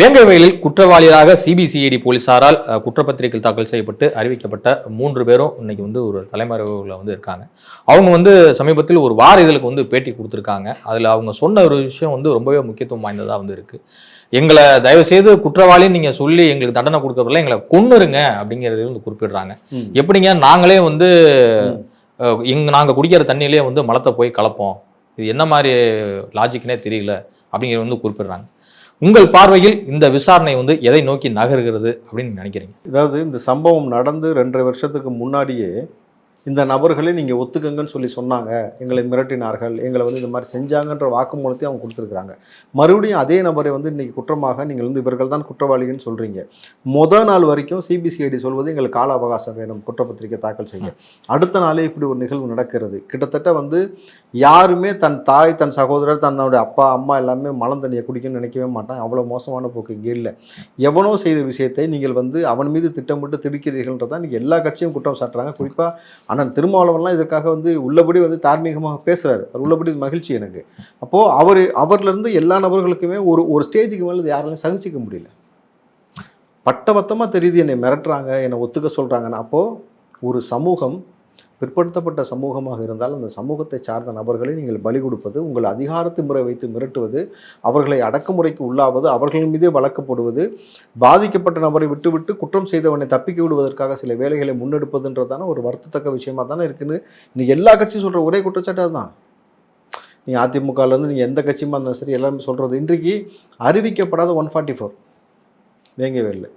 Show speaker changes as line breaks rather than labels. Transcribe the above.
வேங்கவேலில் குற்றவாளியாக சிபிசிஐடி போலீசாரால் குற்றப்பத்திரிகை தாக்கல் செய்யப்பட்டு அறிவிக்கப்பட்ட 3 பேரும் இன்னைக்கு ஒரு தலைமறைவுல இருக்காங்க. அவங்க சமீபத்தில் ஒரு வார இதழுக்கு பேட்டி கொடுத்துருக்காங்க. அதுல அவங்க சொன்ன ஒரு விஷயம் ரொம்பவே முக்கியத்துவம் வாய்ந்ததா இருக்கு. எங்களை தயவு செய்து குற்றவாளின்னு நீங்க சொல்லி எங்களுக்கு தண்டனை கொடுக்கறதுல எங்களை கொன்னுருங்க அப்படிங்கறது குறிப்பிடுறாங்க. எப்படிங்க நாங்களே நாங்க குடிக்கிற தண்ணியிலே மலத்தை போய் கலப்போம், இது என்ன மாதிரி லாஜிக்னே தெரியல அப்படிங்கிறது குறிப்பிடுறாங்க. உங்கள் பார்வையில் இந்த விசாரணை எதை நோக்கி நகர்கிறது அப்படின்னு நினைக்கிறீங்க?
அதாவது இந்த சம்பவம் நடந்து 2.5 வருஷத்துக்கு முன்னாடியே இந்த நபர்களை நீங்கள் ஒத்துக்கங்கன்னு சொல்லி சொன்னாங்க, எங்களை மிரட்டினார்கள், எங்களை இந்த மாதிரி செஞ்சாங்கன்ற வாக்குமூலத்தை அவங்க கொடுத்துருக்குறாங்க. மறுபடியும் அதே நபரை இன்றைக்கி குற்றமாக நீங்கள் இவர்கள் தான் குற்றவாளிகள்னு சொல்கிறீங்க. முதல் நாள் வரைக்கும் சிபிசிஐடி சொல்வது எங்களுக்கு கால அவகாசம் வேணும் குற்றப்பத்திரிகை தாக்கல் செய்ய. அடுத்த நாளே இப்படி ஒரு நிகழ்வு நடக்கிறது. கிட்டத்தட்ட யாருமே தன் தாய், தன் சகோதரர், தன்னோட அப்பா அம்மா எல்லாமே மலம் தண்ணியை குடிக்கணும்னு நினைக்கவே மாட்டான். அவ்வளோ மோசமான போக்கு இங்கே இல்லை. எவனோ செய்த விஷயத்தை நீங்கள் அவன் மீது திட்டமிட்டு திடுக்கிறீர்கள்ன்றதான் இன்றைக்கி எல்லா கட்சியும் குற்றம் சாட்டுறாங்க. குறிப்பாக அண்ணன் திருமாவளவன்லாம் இதற்காக உள்ளபடி தார்மீகமாக பேசுகிறாரு. அது உள்ளபடி மகிழ்ச்சி எனக்கு. அப்போது அவர்லேருந்து எல்லா நபர்களுக்குமே ஒரு ஸ்டேஜுக்கு மேலே யாராலையும் சகிச்சிக்க முடியல. பட்டபத்தமாக தெரியுது என்னை மிரட்டுறாங்க, என்னை ஒத்துக்க சொல்கிறாங்கன்னா. அப்போது ஒரு சமூகம் பிற்படுத்தப்பட்ட சமூகமாக இருந்தால் அந்த சமூகத்தை சார்ந்த நபர்களை நீங்கள் பலி கொடுப்பது, உங்கள் அதிகாரத்தை முறை வைத்து மிரட்டுவது, அவர்களை அடக்குமுறைக்கு உள்ளாவது, அவர்கள் மீதே வழக்கு போடுவது, பாதிக்கப்பட்ட நபரை விட்டுவிட்டு குற்றம் செய்தவனை தப்பிக்க விடுவதற்காக சில வேலைகளை முன்னெடுப்பதுன்றதான ஒரு வருத்தத்தக்க விஷயமா தானே இருக்குன்னு இன்னைக்கு எல்லா கட்சியும் சொல்கிற ஒரே குற்றச்சாட்டு அதுதான். நீங்கள் அதிமுகலேருந்து நீங்கள் எந்த கட்சியுமா இருந்தாலும் சரி எல்லாருமே சொல்கிறது. இன்றைக்கு அறிவிக்கப்படாத 144 வேங்கவேலில்